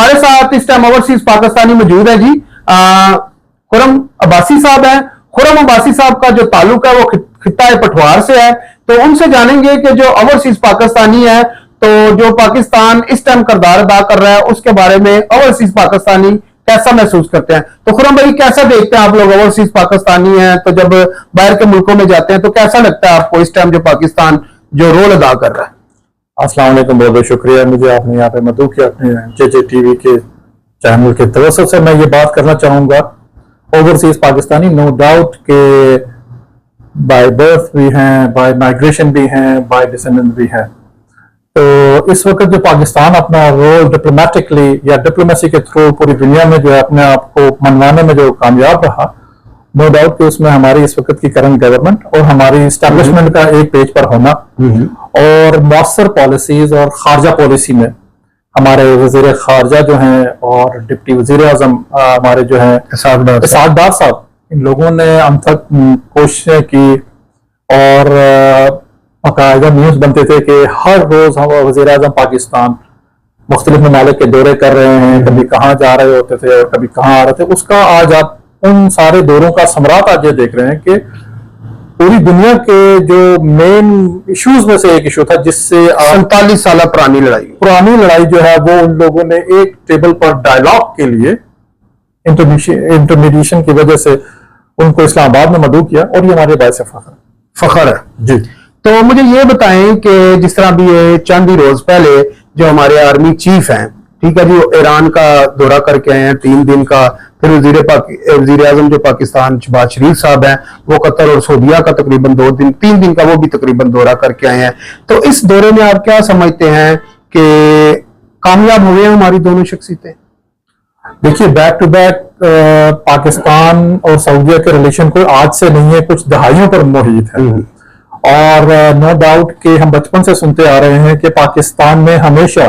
हमारे साथ इस टाइम ओवरसीज पाकिस्तानी मौजूद है जी। खुरम अब्बासी साहब हैं। खुरम अब्बासी साहब का जो ताल्लुक है वो खित्ता पठवार से है, तो उनसे जानेंगे कि जो ओवरसीज पाकिस्तानी है, तो जो पाकिस्तान इस टाइम किरदार अदा कर रहा है उसके बारे में ओवरसीज पाकिस्तानी कैसा महसूस करते हैं। तो खुरम भाई, कैसा देखते हैं आप लोग? ओवरसीज पाकिस्तानी हैं तो जब बाहर के मुल्कों में जाते हैं तो कैसा लगता है आपको इस टाइम जो पाकिस्तान जो रोल अदा कर रहा है? अस्सलाम वालेकुम, बहुत बहुत शुक्रिया मुझे आपने यहाँ पे मदऊ किया अपने JJ TV के चैनल के तवज्जुह से। मैं ये बात करना चाहूँगा, ओवरसीज पाकिस्तानी नो डाउट के बाय बर्थ भी हैं, बाय माइग्रेशन भी हैं, बाय डिसेंडेंट भी हैं। तो इस वक्त जो पाकिस्तान अपना रोल डिप्लोमेटिकली या डिप्लोमेसी के थ्रू पूरी दुनिया में जो है अपने आप को मनवाने में जो कामयाब रहा, नो डाउट कि उसमें हमारी इस वक्त की करंट गवर्नमेंट और हमारी इस्टेब्लिशमेंट का एक पेज पर होना और मौसर पॉलिसीज और खारजा पॉलिसी में हमारे वजीर खारजा जो हैं और डिप्टी वजीर आजम हमारे जो हैं इसहाक डार साहब, इन लोगों ने अनथक कोशिशें की और बाकायदा न्यूज बनते थे कि हर रोज हम वजीर आजम पाकिस्तान मुख्तलिफ ममालिक के दौरे कर रहे हैं, कभी कहाँ जा रहे होते थे और कभी कहाँ आ रहे थे। उसका आज आप उन सारे दौरों का सम्राट आज ये देख रहे हैं कि पूरी दुनिया के जो मेन इश्यूज में से एक इशू था, जिससे 47 साल पुरानी लड़ाई जो है वो उन लोगों ने एक टेबल पर डायलॉग के लिए इंटरमीडिएशन की वजह से उनको इस्लामाबाद में मदऊ किया और ये हमारे बायसे फख्र है जी। तो मुझे ये बताएं कि जिस तरह भी ये चंद ही रोज पहले जो हमारे आर्मी चीफ हैं, ठीक है जी, वो ईरान का दौरा करके आए हैं 3 दिन का। फिर वजीर आजम जो पाकिस्तान शहबाज शरीफ साहब हैं, वो कतर और सऊदीया का तकरीबन 3 दिन का वो भी तकरीबन दौरा करके आए हैं। तो इस दौरे में आप क्या समझते हैं कि कामयाब हुए हैं हमारी दोनों शख्सियतें? देखिए, बैक टू बैक पाकिस्तान और सऊदीया के रिलेशन कोई आज से नहीं है, कुछ दहाइयों पर मुहित है। और नो डाउट कि हम बचपन से सुनते आ रहे हैं कि पाकिस्तान ने हमेशा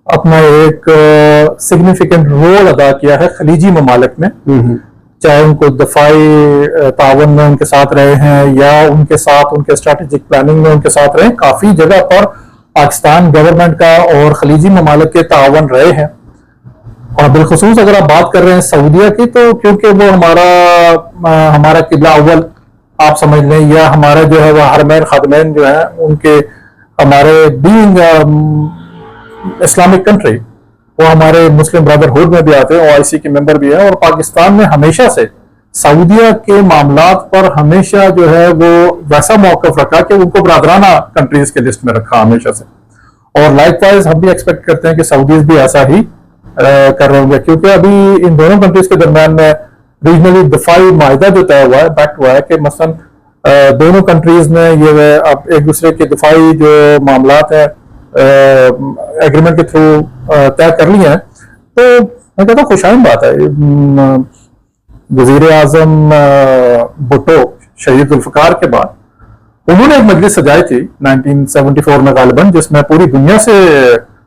अपना एक सिग्निफिकेंट रोल अदा किया है खलीजी ममालिक में, चाहे उनको दफाई तावन में उनके साथ रहे हैं या उनके साथ उनके स्ट्रेटेजिक प्लानिंग में उनके साथ रहे। काफी जगह पर पाकिस्तान गवर्नमेंट का और खलीजी ममालिक के तावन रहे हैं। और बिलखुसूस अगर आप बात कर रहे हैं सऊदीया की, तो क्योंकि वो हमारा किबला अव्वल आप समझ लें, या हमारा जो है वह हरमैन खादमैन जो है उनके, हमारे बीइंग इस्लामिक कंट्री, वो हमारे मुस्लिम ब्रदरहुड में भी आते हैं, OIC के मेंबर भी है। और पाकिस्तान ने हमेशा से सऊदीया के मामलात पर हमेशा जो है वो वैसा मौकफ रखा कि उनको ब्रादराना कंट्रीज के लिस्ट में रखा हमेशा से। और लाइकवाइज हम भी एक्सपेक्ट करते हैं कि सऊदीज भी ऐसा ही कर रहे होंगे, क्योंकि अभी इन दोनों कंट्रीज के दरमियान में रीजनली दफाई माहिदा जो तय हुआ है, बैक्ट हुआ है कि मसलन दोनों कंट्रीज ने ये अब एक दूसरे के दफाई जो मामलात है एग्रीमेंट के थ्रू तय कर लिए हैं। तो मैं कहता हूँ खुशाइन बात है। वजीर आजम भुट्टो शहीद जुल्फकार के बाद उन्होंने एक मजलिस सजाई थी 1974 में गालिबन, जिसमें पूरी दुनिया से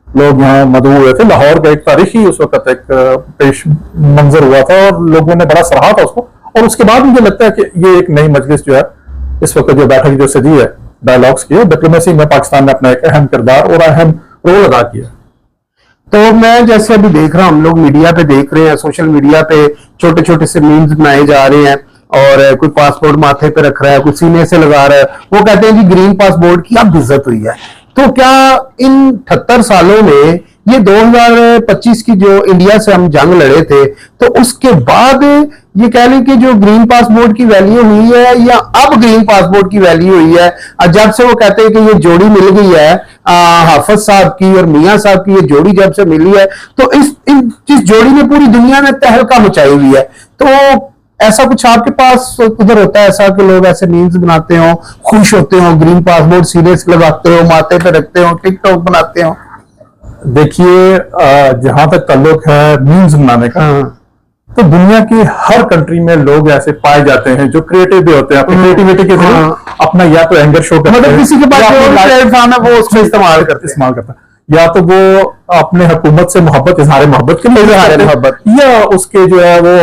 लोग यहाँ मदऊ हुए थे। लाहौर का एक तारीखी उस वक्त एक पेश मंजर हुआ था और लोगों ने बड़ा सराहा था उसको। और उसके बाद मुझे लगता है कि ये एक नई मजलिस जो है इस वक्त जो बैठक जो सजी है डायलॉग्स की, डिप्लोमेसी में पाकिस्तान ने अपना एक अहम किरदार और अहम रोल अदा किया। तो मैं जैसे अभी देख रहा हूं, हम लोग मीडिया पे देख रहे हैं, सोशल मीडिया पे छोटे छोटे से मीम्स बनाए जा रहे हैं और कोई पासपोर्ट माथे पे रख रहा है, कोई सीने से लगा रहा है, वो कहते हैं कि ग्रीन पासपोर्ट की अब इज्जत हुई है। तो क्या इन 78 सालों में ये 2025 की जो इंडिया से हम जंग लड़े थे, तो उसके बाद ये कह लें कि जो ग्रीन पासपोर्ट की वैल्यू हुई है या अब ग्रीन पासपोर्ट की वैल्यू हुई है, जब से वो कहते हैं कि ये जोड़ी मिल गई है हाफिज साहब की और मियां साहब की, ये जोड़ी जब से मिली है, तो इस जोड़ी ने पूरी दुनिया में तहलका मचाई हुई है। तो ऐसा कुछ आपके पास उधर होता है ऐसा कि लोग ऐसे मीम्स बनाते हो, खुश होते हो, ग्रीन पासपोर्ट सीरियस लगाते हो, माथे पे रखते हो, टिकटॉक बनाते हो? देखिए, जहां तक ताल्लुक है मीम्स बनाने का, तो दुनिया की हर कंट्री में लोग ऐसे पाए जाते हैं जो क्रिएटिव भी होते हैं, अपनी क्रिएटिविटी के थ्रू अपना या तो एंगर शो करते हैं, मतलब किसी के पास प्लेटफॉर्म है वो उसको इस्तेमाल करता है, या तो वो अपने हुकूमत से मोहब्बत, इजहार मोहब्बत के लिए, या उसके जो है वो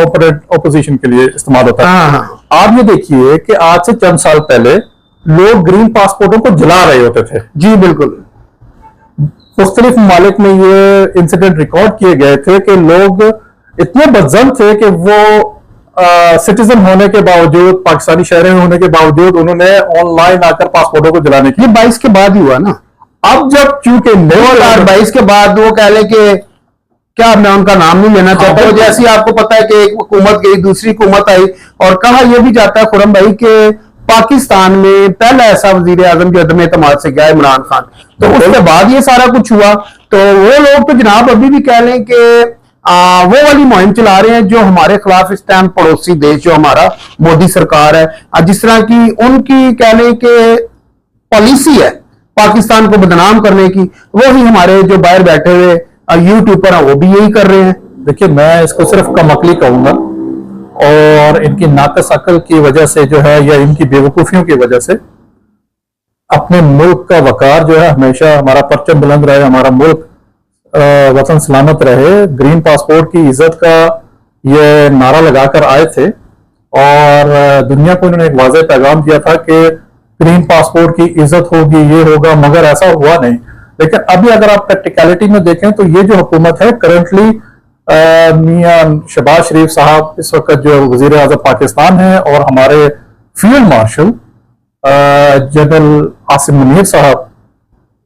ऑपोजिशन के लिए इस्तेमाल होता है। आप ये देखिए कि आज से चंद साल पहले लोग ग्रीन पासपोर्टों को जला रहे होते थे। जी बिल्कुल। मुख्तलिफ ममालिक में ये इंसिडेंट रिकॉर्ड किए गए थे कि लोग इतने बदजन थे कि वो सिटीजन होने के बावजूद, पाकिस्तानी शहरी होने के बावजूद, उन्होंने ऑनलाइन आकर पासपोर्टों को जलाने की। ये 22 के बाद ही हुआ ना। अब जब चूंकि 2022 के बाद वो कह ले कि क्या, मैं उनका नाम नहीं लेना चाहता हूं, जैसे ही आपको पता है कि एक हुकूमत गई, दूसरी हुकूमत आई, और कहा यह भी जाता है खुरम भाई कि पाकिस्तान में पहला ऐसा वजीर आजम जो अदम एतमाद से गया, इमरान खान, तो उसके बाद ये सारा कुछ हुआ। तो वो लोग तो जनाब अभी भी कह लें कि वो वाली मुहिम चला रहे हैं जो हमारे खिलाफ इस टाइम पड़ोसी देश जो हमारा मोदी सरकार है, जिस तरह की उनकी कह लें कि पॉलिसी है पाकिस्तान को बदनाम करने की, वो ही हमारे जो बाहर बैठे हुए यूट्यूबर हैं वो भी यही कर रहे हैं। देखिए, मैं इसको सिर्फ कमअक्ली कहूंगा, और इनकी नाकस अकल की वजह से जो है, या इनकी बेवकूफियों की वजह से अपने मुल्क का वकार जो है, हमेशा हमारा परचम बुलंद रहे, हमारा मुल्क वतन सलामत रहे, ग्रीन पासपोर्ट की इज्जत का ये नारा लगाकर आए थे, और दुनिया को इन्होंने एक वाज़ेह पैगाम दिया था कि ग्रीन पासपोर्ट की इज्जत होगी, ये होगा, मगर ऐसा हुआ नहीं। लेकिन अभी अगर आप प्रैक्टिकलिटी में देखें तो ये जो हुकूमत है करंटली, मियां शहबाज शरीफ साहब इस वक्त जो वजीर आज़म पाकिस्तान है, और हमारे field marshal general Asim Munir साहब,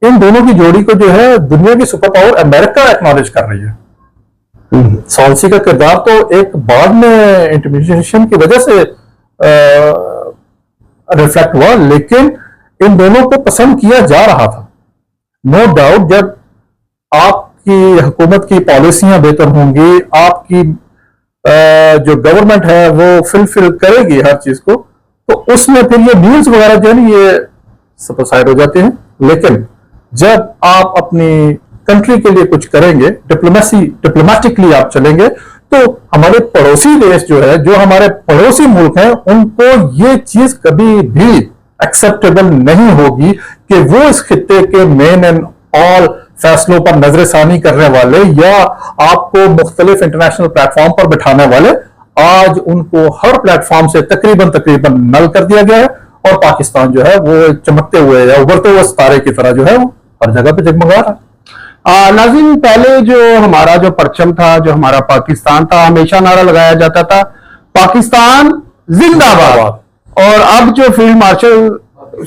इन दोनों की जोड़ी को जो है दुनिया की सुपर पावर अमेरिका एक्नॉलेज कर रही है। सॉल्सी का किरदार तो एक बाद में इंटिमिडेशन की वजह से रिफ्लेक्ट हुआ, लेकिन इन दोनों को पसंद किया जा रहा था। नो डाउट, जब आपकी हुकूमत की पॉलिसियां बेहतर होंगी, आपकी जो गवर्नमेंट है वो फुलफिल करेगी हर चीज को, तो उसमें फिर ये न्यूज वगैरह जो है ये सबसाइड हो जाते हैं। लेकिन जब आप अपनी कंट्री के लिए कुछ करेंगे, डिप्लोमेटिकली आप चलेंगे, तो हमारे पड़ोसी देश जो है, जो हमारे पड़ोसी मुल्क हैं, उनको ये चीज कभी भी एक्सेप्टेबल नहीं होगी कि वो इस खित्ते के मेन एंड ऑल फैसलों पर नजरसानी करने वाले, या आपको मुख्तलिफ इंटरनेशनल प्लेटफॉर्म पर बिठाने वाले, आज उनको हर प्लेटफॉर्म से तकरीबन नल कर दिया गया है, और पाकिस्तान जो है वो चमकते हुए या उभरते हुए सितारे की तरह जो है वो हर जगह पे जगमगा रहा है। नाज़रीन, पहले जो हमारा जो परचम था, जो हमारा पाकिस्तान था, हमेशा नारा लगाया जाता था पाकिस्तान जिंदाबाद, और अब जो फील्ड मार्शल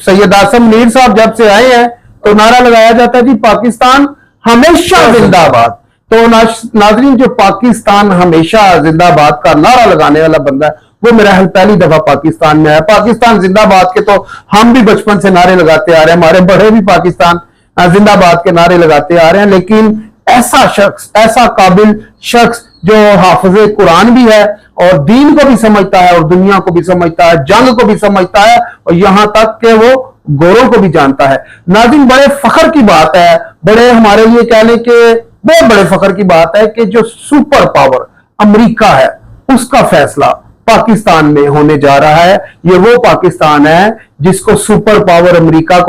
सैयद आसिम मुनीर साहब जब से आए हैं तो नारा लगाया जाता है जी पाकिस्तान हमेशा जिंदाबाद। तो नाज़रीन, जो पाकिस्तान हमेशा जिंदाबाद का नारा लगाने वाला बंदा है, वो मेरा ख्याल पहली दफा पाकिस्तान में है। पाकिस्तान जिंदाबाद के तो हम भी बचपन से नारे लगाते आ रहे हैं, हमारे बड़े भी पाकिस्तान जिंदाबाद के नारे लगाते आ रहे हैं, लेकिन ऐसा शख्स, ऐसा काबिल शख्स जो हाफिज़े कुरान भी है और दीन को भी समझता है और दुनिया को भी समझता है, जंग को भी समझता है, और यहां तक कि वो गोरों को भी जानता है। नाज़रीन, बड़े फख्र की बात है, बड़े हमारे लिए कह लें कि बहुत बड़े फख्र की बात है कि जो सुपर पावर अमेरिका है उसका फैसला पाकिस्तान में होने जा रहा है। ये वो पाकिस्तान है जिसको सुपर पावर अमेरिका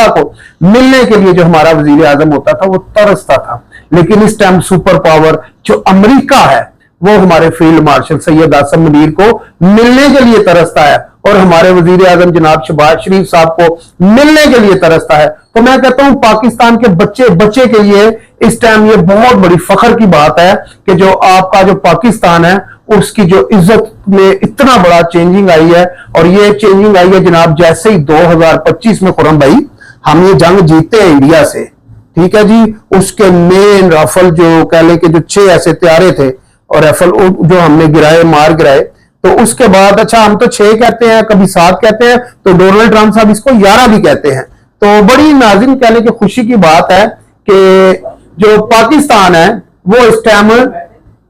को मिलने के लिए जो हमारा वजीर आजम होता था वो तरसता था, लेकिन इस टाइम सुपर पावर जो अमेरिका है वो हमारे फील्ड मार्शल सैयद आसिम मुनीर को मिलने के लिए तरसता है, और हमारे वजीर आजम जनाब शहबाज शरीफ साहब को मिलने के लिए तरसता है। तो मैं कहता हूं पाकिस्तान के बच्चे के लिए इस टाइम ये बहुत बड़ी फख्र की बात है कि जो आपका जो पाकिस्तान है उसकी जो इज्जत में इतना बड़ा चेंजिंग आई है। और ये चेंजिंग आई है जनाब जैसे ही 2025 में खुरम भाई हम ये जंग जीतते हैं इंडिया से, ठीक है जी, उसके मेन राफेल जो कह लें कि जो 6 ऐसे तैयारे थे और राफेल जो हमने मार गिराए, तो उसके बाद अच्छा हम तो 6 कहते हैं, कभी 7 कहते हैं, तो डोनाल्ड ट्रंप साहब इसको 11 भी कहते हैं। तो बड़ी नाज़रीन कह लें कि खुशी की बात है कि जो पाकिस्तान है वो इस टाइम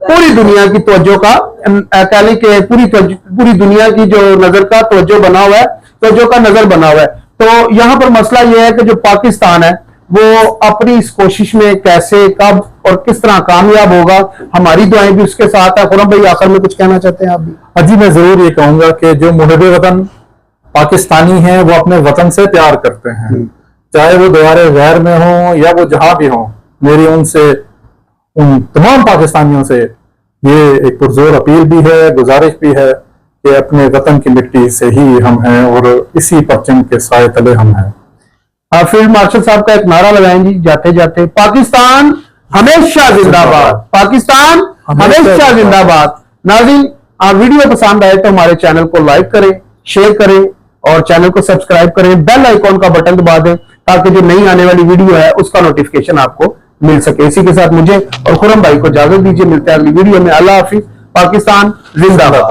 पूरी दुनिया की तवज्जो का कह लें कि पूरी दुनिया की जो नजर का तवज्जो बना हुआ है, तवज्जो का नजर बना हुआ है। तो यहां पर मसला यह है कि जो पाकिस्तान है वो अपनी इस कोशिश में कैसे, कब और किस तरह कामयाब होगा, हमारी दुआएं भी उसके साथ है। खुरम भाई आखिर में कुछ कहना चाहते हैं आप भी? अजी, मैं जरूर ये कहूंगा कि जो मुहब्बे वतन पाकिस्तानी हैं वो अपने वतन से प्यार करते हैं, चाहे वो दीवारे गैर में हो या वो जहां भी हो। मेरी उनसे, उन तमाम पाकिस्तानियों से ये एक पुरजोर अपील भी है, गुजारिश भी है कि अपने वतन की मिट्टी से ही हम हैं और इसी परचम के साए तले हम हैं। आप फील्ड मार्शल साहब का एक नारा लगाएं जी जाते जाते, पाकिस्तान हमेशा जिंदाबाद, पाकिस्तान हमेशा जिंदाबाद। नाज़रीन, आप वीडियो पसंद आए तो हमारे चैनल को लाइक करें, शेयर करें और चैनल को सब्सक्राइब करें, बेल आइकॉन का बटन दबा दें ताकि जो नई आने वाली वीडियो है उसका नोटिफिकेशन आपको मिल सके। इसी के साथ मुझे और खुरम भाई को इजाजत दीजिए, मिलते हैं अगली वीडियो में। अल्लाह हाफिज, पाकिस्तान जिंदाबाद।